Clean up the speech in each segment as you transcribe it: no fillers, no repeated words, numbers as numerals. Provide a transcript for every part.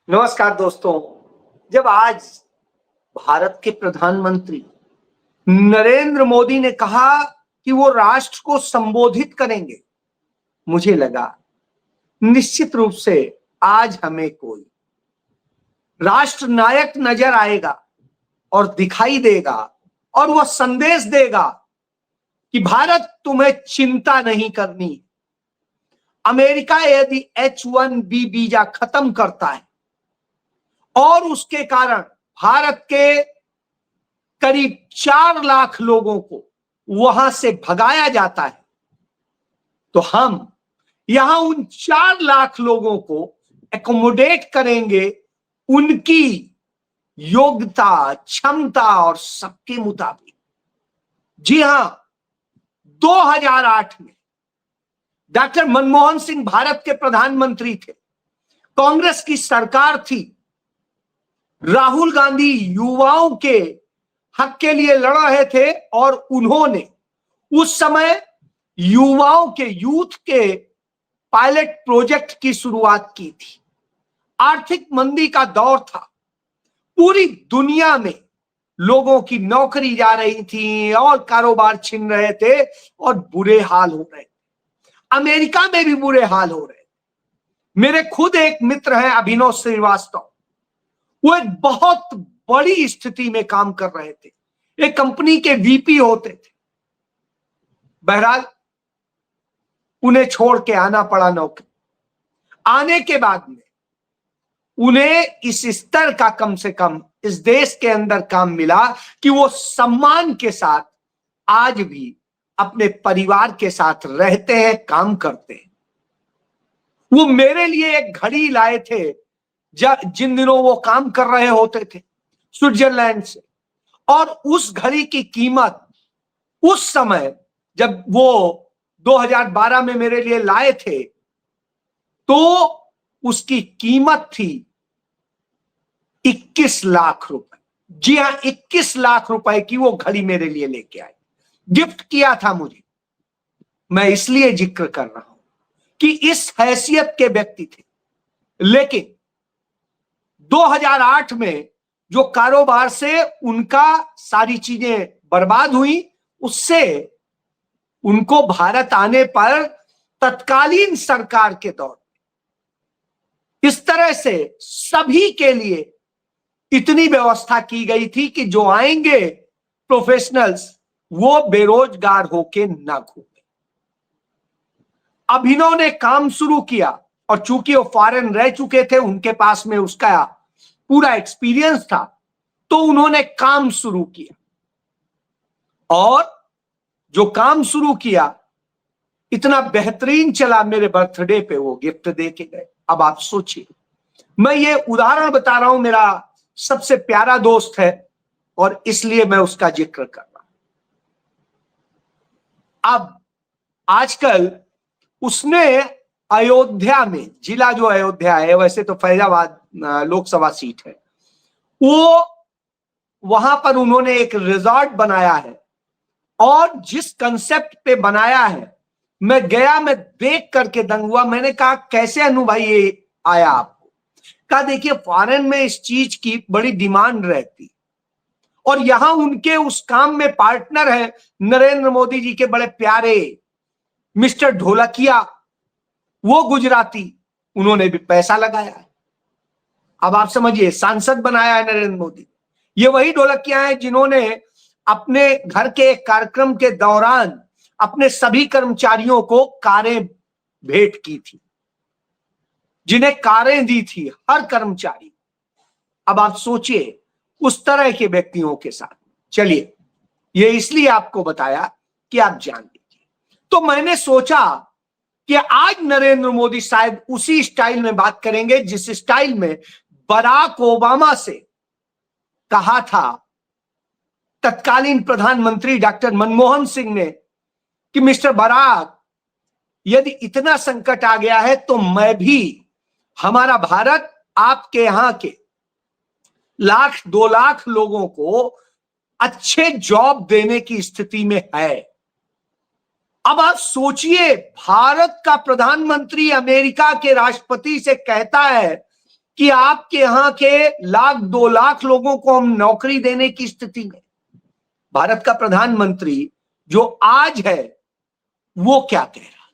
नमस्कार दोस्तों। जब आज भारत के प्रधानमंत्री नरेंद्र मोदी ने कहा कि वो राष्ट्र को संबोधित करेंगे, मुझे लगा निश्चित रूप से आज हमें कोई राष्ट्र नायक नजर आएगा और दिखाई देगा और वह संदेश देगा कि भारत तुम्हें चिंता नहीं करनी। अमेरिका यदि H-1B वीजा खत्म करता है और उसके कारण भारत के करीब 4 लाख लोगों को वहां से भगाया जाता है, तो हम यहां उन 4 लाख लोगों को एकोमोडेट करेंगे उनकी योग्यता, क्षमता और सबके मुताबिक। जी हां, 2008 में डॉक्टर मनमोहन सिंह भारत के प्रधानमंत्री थे, कांग्रेस की सरकार थी, राहुल गांधी युवाओं के हक के लिए लड़ रहे थे और उन्होंने उस समय युवाओं के यूथ के पायलट प्रोजेक्ट की शुरुआत की थी। आर्थिक मंदी का दौर था, पूरी दुनिया में लोगों की नौकरी जा रही थी और कारोबार छिन रहे थे और बुरे हाल हो रहे थे। अमेरिका में भी बुरे हाल हो रहे थे। मेरे खुद एक मित्र हैं अभिनव श्रीवास्तव, वो एक बहुत बड़ी स्थिति में काम कर रहे थे, एक कंपनी के वीपी होते थे। बहरहाल उन्हें छोड़ के आना पड़ा नौकरी। आने के बाद में उन्हें इस स्तर का कम से कम इस देश के अंदर काम मिला कि वो सम्मान के साथ आज भी अपने परिवार के साथ रहते हैं, काम करते हैं। वो मेरे लिए एक घड़ी लाए थे जिन दिनों वो काम कर रहे होते थे स्विट्जरलैंड से, और उस घड़ी की कीमत उस समय जब वो 2012 में मेरे लिए लाए थे तो उसकी कीमत थी 21 लाख रुपए। जी हां, 21 लाख रुपए की वो घड़ी मेरे लिए लेके आए, गिफ्ट किया था मुझे। मैं इसलिए जिक्र कर रहा हूं कि इस हैसियत के व्यक्ति थे, लेकिन 2008 में जो कारोबार से उनका सारी चीजें बर्बाद हुई, उससे उनको भारत आने पर तत्कालीन सरकार के दौर इस तरह से सभी के लिए इतनी व्यवस्था की गई थी कि जो आएंगे प्रोफेशनल्स वो बेरोजगार होके ना घूमे। अभिनव ने काम शुरू किया और चूंकि वो फॉरेन रह चुके थे, उनके पास में उसका पूरा एक्सपीरियंस था, तो उन्होंने काम शुरू किया और जो काम शुरू किया इतना बेहतरीन चला, मेरे बर्थडे पे वो गिफ्ट दे के गए। अब आप सोचिए, मैं ये उदाहरण बता रहा हूं, मेरा सबसे प्यारा दोस्त है और इसलिए मैं उसका जिक्र कर रहा हूं। अब आजकल उसने अयोध्या में, जिला जो अयोध्या है, वैसे तो फैजाबाद लोकसभा सीट है, वो वहां पर उन्होंने एक रिजॉर्ट बनाया है और जिस कंसेप्ट पे बनाया है, मैं गया, मैं देख करके दंग हुआ। मैंने कहा कैसे अनु भाई ये आया आपको? कहा देखिए, फॉरेन में इस चीज की बड़ी डिमांड रहती और यहां उनके उस काम में पार्टनर है नरेंद्र मोदी जी के बड़े प्यारे मिस्टर ढोलकिया, वो गुजराती, उन्होंने भी पैसा लगाया है। अब आप समझिए, सांसद बनाया है नरेंद्र मोदी। ये वही ढोलकिया हैं जिन्होंने अपने घर के एक कार्यक्रम के दौरान अपने सभी कर्मचारियों को कारें भेंट की थी, जिन्हें कारें दी थी हर कर्मचारी। अब आप सोचिए उस तरह के व्यक्तियों के साथ। चलिए, ये इसलिए आपको बताया कि आप जान लीजिए। तो मैंने सोचा कि आज नरेंद्र मोदी शायद उसी स्टाइल में बात करेंगे जिस स्टाइल में बराक ओबामा से कहा था तत्कालीन प्रधानमंत्री डॉक्टर मनमोहन सिंह ने कि मिस्टर बराक, यदि इतना संकट आ गया है तो मैं भी, हमारा भारत आपके यहां के 1-2 लाख लोगों को अच्छे जॉब देने की स्थिति में है। अब आप सोचिए, भारत का प्रधानमंत्री अमेरिका के राष्ट्रपति से कहता है कि आपके यहां के 1,00,000-2,00,000 लोगों को हम नौकरी देने की स्थिति में। भारत का प्रधानमंत्री जो आज है वो क्या कह रहा था,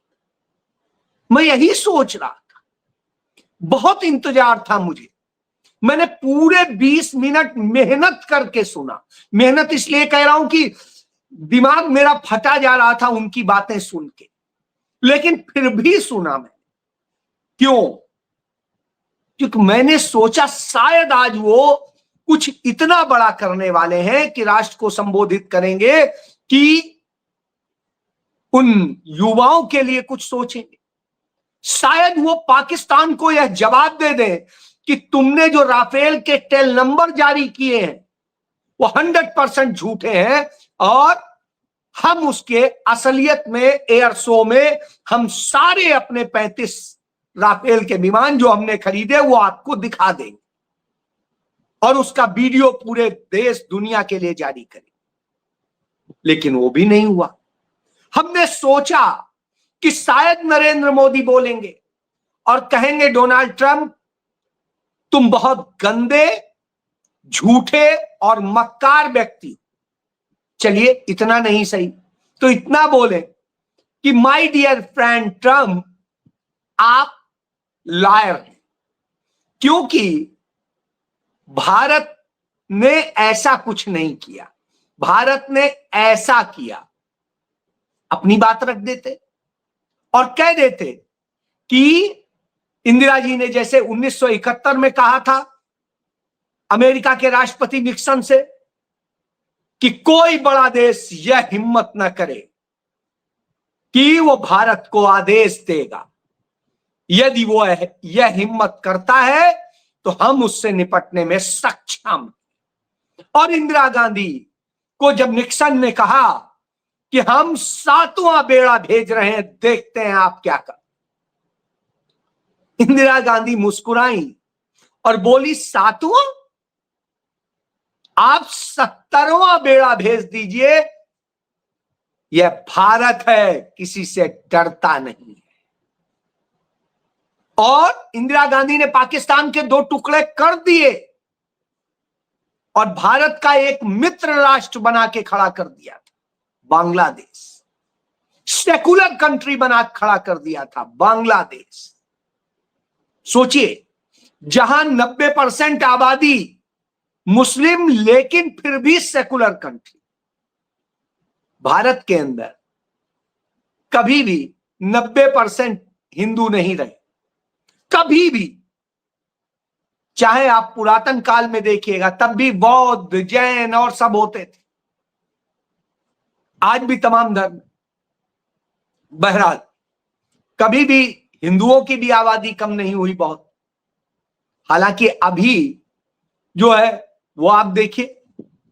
मैं यही सोच रहा था, बहुत इंतजार था मुझे। मैंने पूरे 20 मिनट मेहनत करके सुना। मेहनत इसलिए कह रहा हूं कि दिमाग मेरा फटा जा रहा था उनकी बातें सुन के, लेकिन फिर भी सुना मैं। क्यों? क्योंकि मैंने सोचा शायद आज वो कुछ इतना बड़ा करने वाले हैं कि राष्ट्र को संबोधित करेंगे कि उन युवाओं के लिए कुछ सोचेंगे। शायद वो पाकिस्तान को यह जवाब दे दें कि तुमने जो राफेल के टेल नंबर जारी किए हैं वो 100% झूठे हैं, और हम उसके असलियत में एयर शो में हम सारे अपने 35 राफेल के विमान जो हमने खरीदे वो आपको दिखा देंगे और उसका वीडियो पूरे देश दुनिया के लिए जारी करें। लेकिन वो भी नहीं हुआ। हमने सोचा कि शायद नरेंद्र मोदी बोलेंगे और कहेंगे डोनाल्ड ट्रंप तुम बहुत गंदे, झूठे और मक्कार व्यक्ति। चलिए इतना नहीं सही तो इतना बोले कि माय डियर फ्रेंड ट्रंप आप लायर हैं, क्योंकि भारत ने ऐसा कुछ नहीं किया। भारत ने ऐसा किया, अपनी बात रख देते और कह देते कि इंदिरा जी ने जैसे 1971 में कहा था अमेरिका के राष्ट्रपति निक्सन से कि कोई बड़ा देश यह हिम्मत न करे कि वो भारत को आदेश देगा, यदि वो यह हिम्मत करता है तो हम उससे निपटने में सक्षम। और इंदिरा गांधी को जब निक्सन ने कहा कि हम 7वां बेड़ा भेज रहे हैं, देखते हैं आप क्या कर, इंदिरा गांधी मुस्कुराई और बोली 7वां? आप 70वां बेड़ा भेज दीजिए, यह भारत है, किसी से डरता नहीं है। और इंदिरा गांधी ने पाकिस्तान के 2 टुकड़े कर दिए और भारत का एक मित्र राष्ट्र बना के खड़ा कर दिया था, बांग्लादेश। सेकुलर कंट्री बना खड़ा कर दिया था बांग्लादेश। सोचिए, जहां 90% आबादी मुस्लिम लेकिन फिर भी सेकुलर कंट्री। भारत के अंदर कभी भी 90% हिंदू नहीं रहे, कभी भी। चाहे आप पुरातन काल में देखिएगा तब भी बौद्ध, जैन और सब होते थे, आज भी तमाम धर्म। बहरहाल कभी भी हिंदुओं की भी आबादी कम नहीं हुई बहुत। हालांकि अभी जो है वो आप देखिए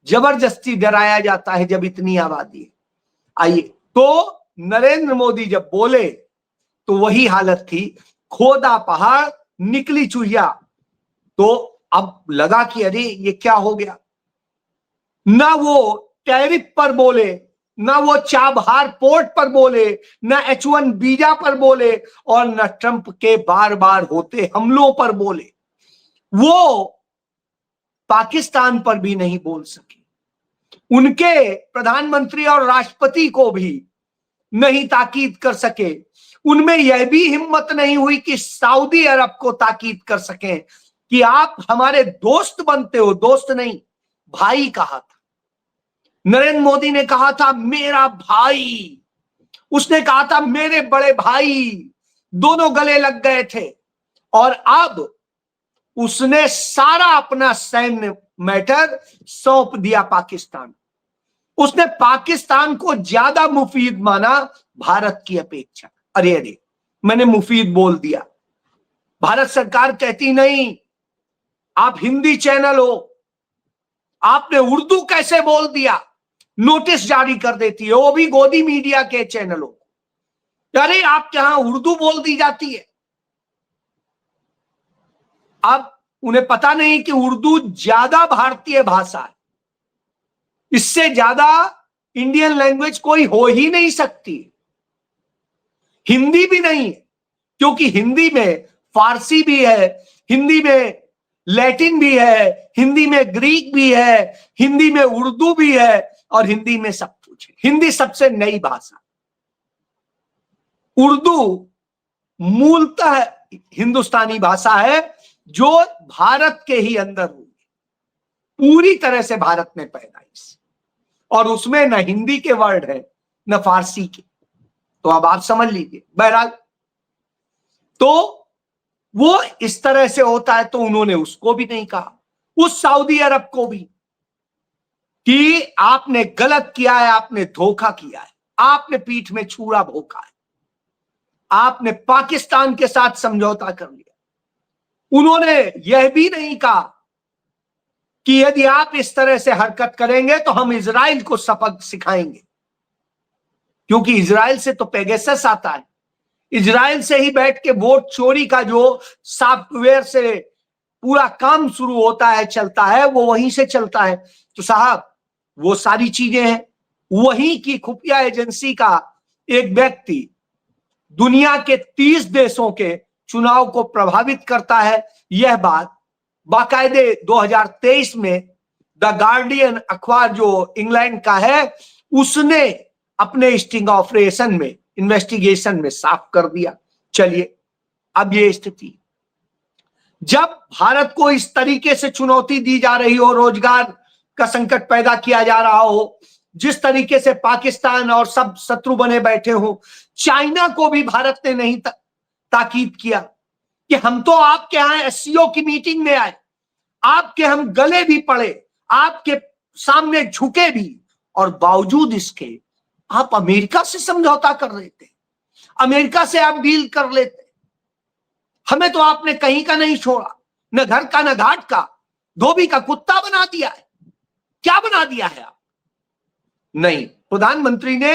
जबरदस्ती डराया जाता है जब इतनी आबादी है। आइए, तो नरेंद्र मोदी जब बोले तो वही हालत थी, खोदा पहाड़ निकली चूहिया। तो अब लगा कि अरे ये क्या हो गया। ना वो टैरिफ पर बोले, ना वो चाबहार पोर्ट पर बोले, ना H1 वीजा पर बोले, और ना ट्रंप के बार बार होते हमलों पर बोले। वो पाकिस्तान पर भी नहीं बोल सके, उनके प्रधानमंत्री और राष्ट्रपति को भी नहीं ताकीद कर सके। उनमें यह भी हिम्मत नहीं हुई कि सऊदी अरब को ताकीद कर सकें कि आप हमारे दोस्त बनते हो। दोस्त नहीं, भाई कहा था। नरेंद्र मोदी ने कहा था मेरा भाई, उसने कहा था मेरे बड़े भाई, दोनों गले लग गए थे। और अब उसने सारा अपना सैन्य मैटर सौंप दिया पाकिस्तान। उसने पाकिस्तान को ज्यादा मुफीद माना भारत की अपेक्षा। अरे अरे, मैंने मुफीद बोल दिया। भारत सरकार कहती नहीं आप हिंदी चैनल हो, आपने उर्दू कैसे बोल दिया, नोटिस जारी कर देती है, वो भी गोदी मीडिया के चैनलों। अरे आपके यहां उर्दू बोल दी जाती है। अब उन्हें पता नहीं कि उर्दू ज्यादा भारतीय भाषा है, इससे ज्यादा इंडियन लैंग्वेज कोई हो ही नहीं सकती। हिंदी भी नहीं है, क्योंकि हिंदी में फारसी भी है, हिंदी में लैटिन भी है, हिंदी में ग्रीक भी है, हिंदी में उर्दू भी है और हिंदी में सब कुछ है। हिंदी सबसे नई भाषा। उर्दू मूलतः हिंदुस्तानी भाषा है जो भारत के ही अंदर हुई, पूरी तरह से भारत में पैदाइश, और उसमें न हिंदी के वर्ड है न फारसी के। तो अब आप समझ लीजिए। बहरहाल तो वो इस तरह से होता है, तो उन्होंने उसको भी नहीं कहा, उस सऊदी अरब को भी, कि आपने गलत किया है, आपने धोखा किया है, आपने पीठ में छुरा भोंका है, आपने पाकिस्तान के साथ समझौता कर लिया। उन्होंने यह भी नहीं कहा कि यदि आप इस तरह से हरकत करेंगे तो हम इजराइल को सबक सिखाएंगे, क्योंकि इजराइल से तो पेगासस आता है, इजराइल से ही बैठ के वोट चोरी का जो सॉफ्टवेयर से पूरा काम शुरू होता है, चलता है, वो वहीं से चलता है। तो साहब वो सारी चीजें हैं, वहीं की खुफिया एजेंसी का एक व्यक्ति दुनिया के 30 देशों के चुनाव को प्रभावित करता है। यह बात बाकायदे 2023 में द गार्डियन अखबार जो इंग्लैंड का है, उसने अपने स्टिंग ऑपरेशन में, इन्वेस्टिगेशन में साफ कर दिया। चलिए, अब ये स्थिति, जब भारत को इस तरीके से चुनौती दी जा रही हो, रोजगार का संकट पैदा किया जा रहा हो, जिस तरीके से पाकिस्तान और सब शत्रु बने बैठे हो, चाइना को भी भारत ने नहीं ताकीद किया कि हम तो आपके यहां एससीओ की मीटिंग में आए, आपके हम गले भी पड़े, आपके सामने झुके भी, और बावजूद इसके आप अमेरिका से समझौता कर रहे थे, अमेरिका से आप डील कर लेते। हमें तो आपने कहीं का नहीं छोड़ा, न घर का न घाट का, धोबी का कुत्ता बना दिया है। क्या बना दिया है आप? नहीं, प्रधानमंत्री ने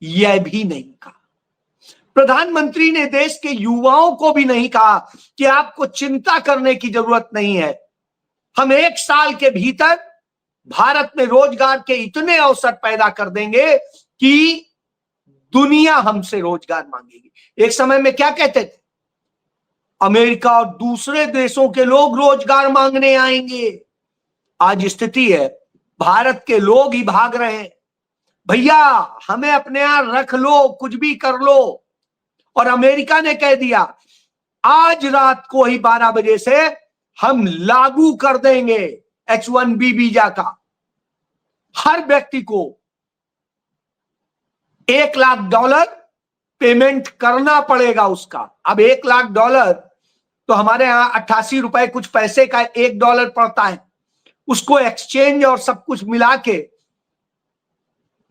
यह भी नहीं कहा। प्रधानमंत्री ने देश के युवाओं को भी नहीं कहा कि आपको चिंता करने की जरूरत नहीं है, हम 1 साल के भीतर भारत में रोजगार के इतने अवसर पैदा कर देंगे कि दुनिया हमसे रोजगार मांगेगी। एक समय में क्या कहते थे, अमेरिका और दूसरे देशों के लोग रोजगार मांगने आएंगे। आज स्थिति है भारत के लोग ही भाग रहे हैं, भैया हमें अपने यहां रख लो, कुछ भी कर लो। और अमेरिका ने कह दिया आज रात को ही 12 बजे से हम लागू कर देंगे H1B वीजा का, हर व्यक्ति को $1 लाख पेमेंट करना पड़ेगा उसका। अब $1 लाख तो हमारे यहां 88 रुपए कुछ पैसे का $1 पड़ता है, उसको एक्सचेंज और सब कुछ मिला के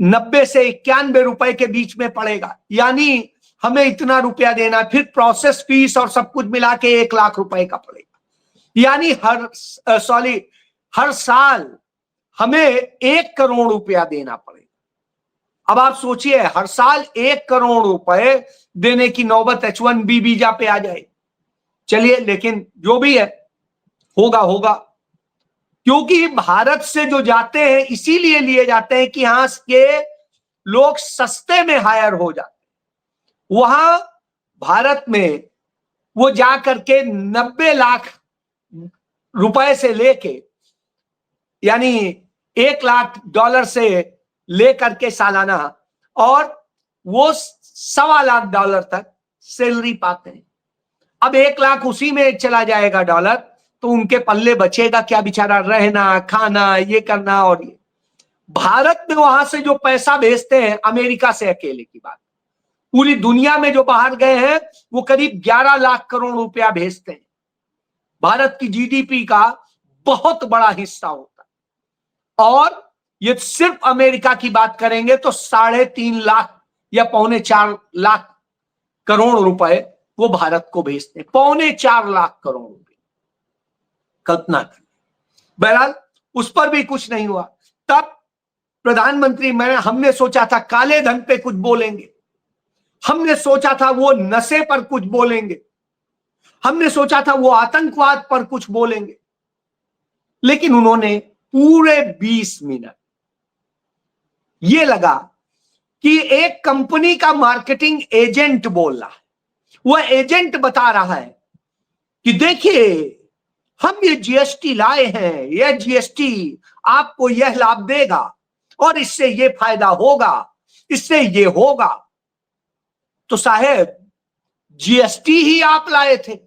90 से 91 रुपए के बीच में पड़ेगा, यानी हमें इतना रुपया देना, फिर प्रोसेस फीस और सब कुछ मिला के 1 लाख रुपए का पड़ेगा, यानी हर साल हमें 1 करोड़ रुपया देना पड़ेगा। अब आप सोचिए, हर साल 1 करोड़ रुपए देने की नौबत H1B वीजा पे आ जाए। चलिए, लेकिन जो भी है होगा होगा, क्योंकि भारत से जो जाते हैं इसीलिए लिए जाते हैं कि यहां के लोग सस्ते में हायर हो जाते हैं। वहां भारत में वो जा करके 90 लाख रुपए से लेके, यानी $1 लाख से लेकर के सालाना, और वो $1.25 लाख तक सैलरी पाते हैं। अब 1 लाख उसी में चला जाएगा डॉलर, तो उनके पल्ले बचेगा क्या? बेचारा रहना, खाना, ये करना। और ये भारत में वहां से जो पैसा भेजते हैं, अमेरिका से अकेले की बात, पूरी दुनिया में जो बाहर गए हैं वो करीब 11 लाख करोड़ रुपया भेजते हैं। भारत की जीडीपी का बहुत बड़ा हिस्सा होता है। और ये सिर्फ अमेरिका की बात करेंगे तो 3.5 लाख या 3.25 लाख करोड़ रुपए वो भारत को भेजते हैं। 3.25 लाख करोड़ रुपए, कल्पना करें। बहरहाल उस पर भी कुछ नहीं हुआ। तब प्रधानमंत्री, हमने सोचा था काले धन पे कुछ बोलेंगे, हमने सोचा था वो नशे पर कुछ बोलेंगे, हमने सोचा था वो आतंकवाद पर कुछ बोलेंगे, लेकिन उन्होंने पूरे 20 मिनट ये लगा कि एक कंपनी का मार्केटिंग एजेंट बोल रहा है, वह एजेंट बता रहा है कि देखिए हम ये जीएसटी लाए हैं, यह जीएसटी आपको यह लाभ देगा और इससे ये फायदा होगा, इससे ये होगा। तो साहेब जीएसटी ही आप लाए थे।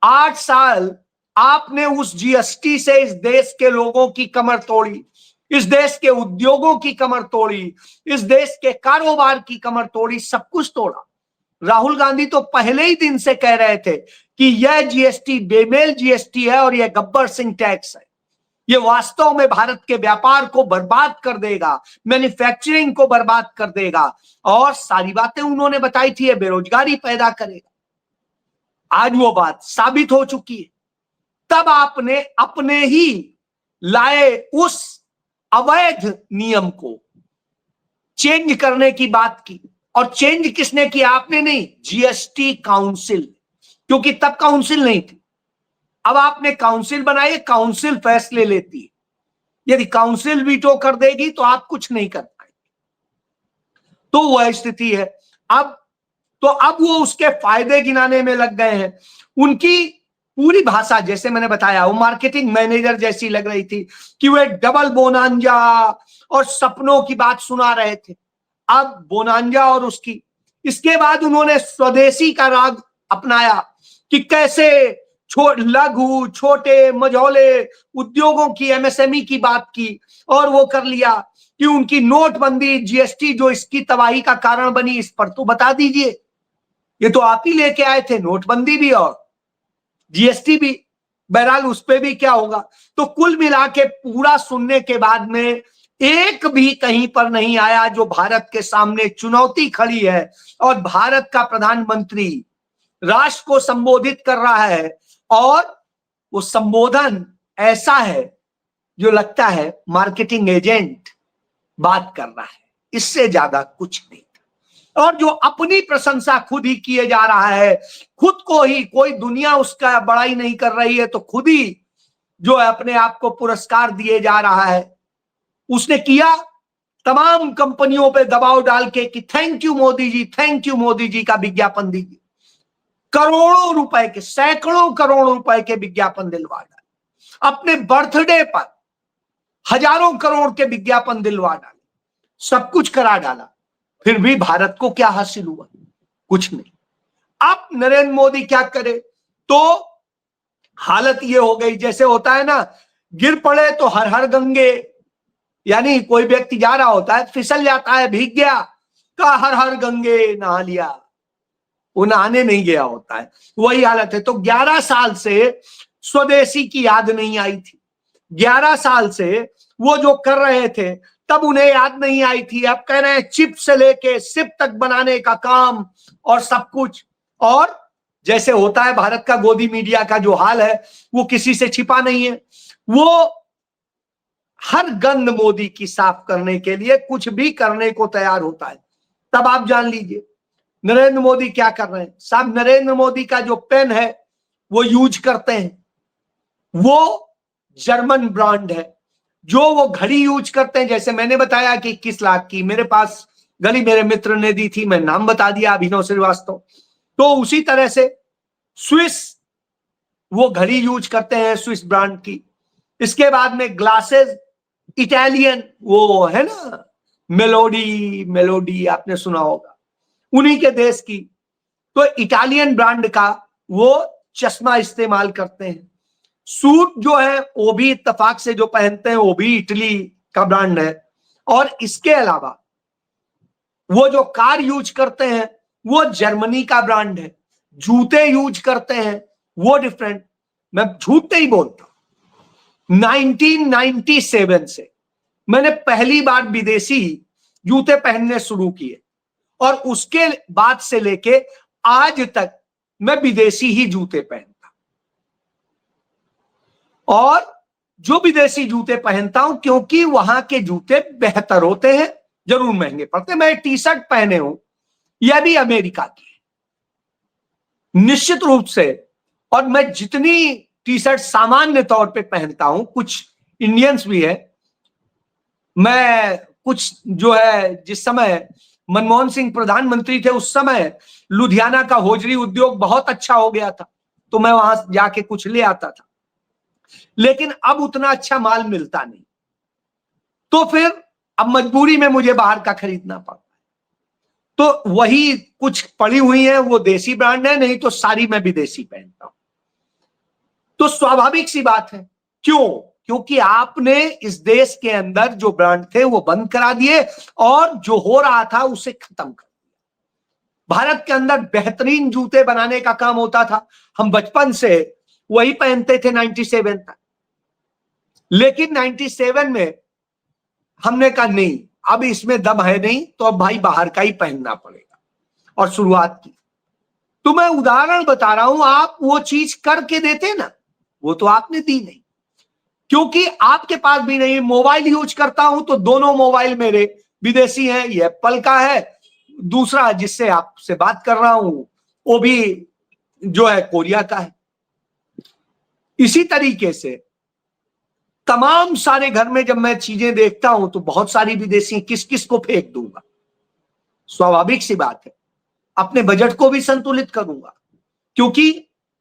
8 साल आपने उस जीएसटी से इस देश के लोगों की कमर तोड़ी, इस देश के उद्योगों की कमर तोड़ी, इस देश के कारोबार की कमर तोड़ी, सब कुछ तोड़ा। राहुल गांधी तो पहले ही दिन से कह रहे थे कि यह जीएसटी बेमेल जीएसटी है और यह गब्बर सिंह टैक्स है, ये वास्तव में भारत के व्यापार को बर्बाद कर देगा, मैन्युफैक्चरिंग को बर्बाद कर देगा, और सारी बातें उन्होंने बताई थी, ये बेरोजगारी पैदा करेगा। आज वो बात साबित हो चुकी है। तब आपने अपने ही लाए उस अवैध नियम को चेंज करने की बात की, और चेंज किसने किया? आपने नहीं, जीएसटी काउंसिल, क्योंकि तब काउंसिल नहीं थी। अब आपने काउंसिल बनाई, काउंसिल फैसले लेती है। यदि काउंसिल वीटो कर देगी तो आप कुछ नहीं कर पाएंगे। तो वह स्थिति है। अब वो उसके फायदे गिनाने में लग गए हैं। उनकी पूरी भाषा, जैसे मैंने बताया, वो मार्केटिंग मैनेजर जैसी लग रही थी कि वे डबल बोनांजा और सपनों की बात सुना रहे थे। अब बोनांजा और उसकी, इसके बाद उन्होंने स्वदेशी का राग अपनाया कि कैसे लघु छोटे मझौले उद्योगों की, एमएसएमई की बात की, और वो कर लिया कि उनकी नोटबंदी, जीएसटी जो इसकी तबाही का कारण बनी, इस पर तो बता दीजिए। ये तो आप ही लेके आए थे, नोटबंदी भी और जीएसटी भी। बहरहाल उस पे भी क्या होगा। तो कुल मिला के पूरा सुनने के बाद में एक भी कहीं पर नहीं आया जो भारत के सामने चुनौती खड़ी है, और भारत का प्रधानमंत्री राष्ट्र को संबोधित कर रहा है, और वो संबोधन ऐसा है जो लगता है मार्केटिंग एजेंट बात कर रहा है, इससे ज्यादा कुछ नहीं। और जो अपनी प्रशंसा खुद ही किए जा रहा है, खुद को ही, कोई दुनिया उसका बड़ाई नहीं कर रही है, तो खुद ही जो है अपने आप को पुरस्कार दिए जा रहा है। उसने किया तमाम कंपनियों पे दबाव डाल के कि thank you Modi ji, thank you Modi ji का विज्ञापन दीजिए। करोड़ों रुपए के, सैकड़ों करोड़ रुपए के विज्ञापन दिलवा डाले। अपने बर्थडे पर हजारों करोड़ के विज्ञापन दिलवा डाले, सब कुछ करा डाला। फिर भी भारत को क्या हासिल हुआ? कुछ नहीं। अब नरेंद्र मोदी क्या करे? तो हालत ये हो गई, जैसे होता है ना, गिर पड़े तो हर हर गंगे, यानी कोई व्यक्ति जा रहा होता है, फिसल जाता है, भीग गया, का हर हर गंगे नहा लिया, वो नहाने नहीं गया होता है, वही हालत है। तो 11 साल से स्वदेशी की याद नहीं आई थी, 11 साल से वो जो कर रहे थे तब उन्हें याद नहीं आई थी। अब कह रहे हैं चिप से लेके सिप तक बनाने का काम और सब कुछ। और जैसे होता है भारत का गोदी मीडिया का जो हाल है, वो किसी से छिपा नहीं है। वो हर गंद मोदी की साफ करने के लिए कुछ भी करने को तैयार होता है। तब आप जान लीजिए नरेंद्र मोदी क्या कर रहे हैं। साहब नरेंद्र मोदी का जो पेन है वो यूज करते हैं, वो जर्मन ब्रांड है। जो वो घड़ी यूज करते हैं, जैसे मैंने बताया कि 21 लाख की मेरे पास घड़ी मेरे मित्र ने दी थी, मैं नाम बता दिया, अभिनव श्रीवास्तव। तो उसी तरह से स्विस वो घड़ी यूज करते हैं, स्विस ब्रांड की। इसके बाद में ग्लासेस इटालियन, वो है ना मेलोडी आपने सुना होगा, उन्हीं के देश की। तो इटालियन ब्रांड का वो चश्मा इस्तेमाल करते हैं। सूट जो है वो भी इत्तेफाक से जो पहनते हैं वो भी इटली का ब्रांड है। और इसके अलावा वो जो कार यूज करते हैं वो जर्मनी का ब्रांड है। जूते यूज करते हैं वो डिफरेंट, मैं झूठ नहीं बोलता। 1997 से मैंने पहली बार विदेशी जूते पहनने शुरू किए, और उसके बाद से लेके आज तक मैं विदेशी ही जूते पहनता, और जो विदेशी जूते पहनता हूं क्योंकि वहां के जूते बेहतर होते हैं, जरूर महंगे पड़ते। मैं टी शर्ट पहने हूं, यह भी अमेरिका की है निश्चित रूप से। और मैं जितनी टी शर्ट सामान्य तौर पे पहनता हूं, कुछ इंडियंस भी है। मैं कुछ जो है, जिस समय मनमोहन सिंह प्रधानमंत्री थे उस समय लुधियाना का होजरी उद्योग बहुत अच्छा हो गया था, तो मैं वहां जाके कुछ ले आता था। लेकिन अब उतना अच्छा माल मिलता नहीं, तो फिर अब मजबूरी में मुझे बाहर का खरीदना पड़ता है। तो वही कुछ पड़ी हुई है वो देसी ब्रांड है, नहीं तो सारी मैं विदेशी पहनता हूं। तो स्वाभाविक सी बात है, क्यों? क्योंकि आपने इस देश के अंदर जो ब्रांड थे वो बंद करा दिए और जो हो रहा था उसे खत्म कर दिया। भारत के अंदर बेहतरीन जूते बनाने का काम होता था, हम बचपन से वही पहनते थे 97 तक। लेकिन 97 में हमने कहा नहीं, अब इसमें दम है नहीं, तो अब भाई बाहर का ही पहनना पड़ेगा, और शुरुआत की। तो मैं उदाहरण बता रहा हूं, आप वो चीज करके देते ना, वो तो आपने दी नहीं, क्योंकि आपके पास भी नहीं। मोबाइल यूज करता हूं तो दोनों मोबाइल मेरे विदेशी हैं, ये एप्पल का है, दूसरा जिससे आपसे बात कर रहा हूं वो भी जो है कोरिया का है। इसी तरीके से तमाम सारे घर में जब मैं चीजें देखता हूं तो बहुत सारी विदेशी, किस किस को फेंक दूंगा? स्वाभाविक सी बात है, अपने बजट को भी संतुलित करूंगा, क्योंकि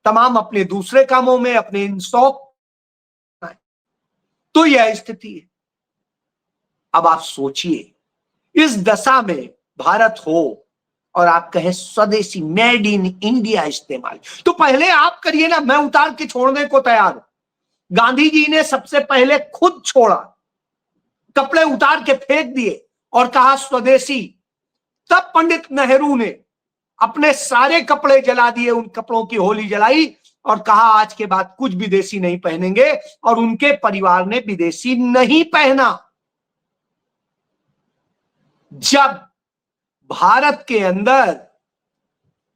तमाम अपने दूसरे कामों में, अपने इन शौक, तो यह स्थिति है। अब आप सोचिए, इस दशा में भारत हो और आप कहें स्वदेशी, मेड इन इंडिया इस्तेमाल, तो पहले आप करिए ना, मैं उतार के छोड़ने को तैयार हूं। गांधी जी ने सबसे पहले खुद छोड़ा, कपड़े उतार के फेंक दिए और कहा स्वदेशी। तब पंडित नेहरू ने अपने सारे कपड़े जला दिए, उन कपड़ों की होली जलाई और कहा आज के बाद कुछ विदेशी नहीं पहनेंगे, और उनके परिवार ने विदेशी नहीं पहना। जब भारत के अंदर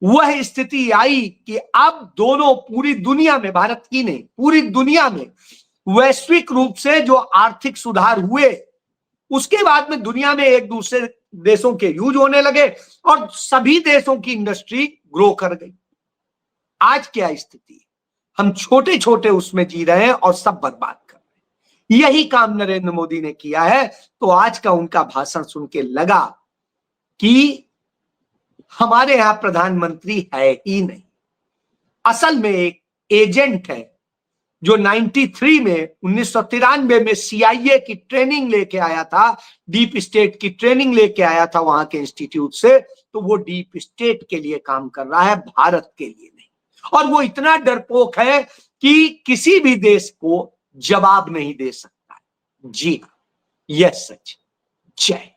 वह स्थिति आई कि अब दोनों, पूरी दुनिया में, भारत की नहीं पूरी दुनिया में वैश्विक रूप से जो आर्थिक सुधार हुए, उसके बाद में दुनिया में एक दूसरे देशों के यूज होने लगे और सभी देशों की इंडस्ट्री ग्रो कर गई। आज क्या स्थिति है? हम छोटे छोटे उसमें जी रहे हैं और सब बर्बाद कर रहे हैं। यही काम नरेंद्र मोदी ने किया है। तो आज का उनका भाषण सुन के लगा कि हमारे यहां प्रधानमंत्री है ही नहीं, असल में एक एजेंट है जो 93 में 1993 में CIA की ट्रेनिंग लेके आया था, डीप स्टेट की ट्रेनिंग लेके आया था वहां के इंस्टीट्यूट से। तो वो डीप स्टेट के लिए काम कर रहा है, भारत के लिए नहीं। और वो इतना डरपोक है कि किसी भी देश को जवाब नहीं दे सकता। जी हाँ, यह सच। जय।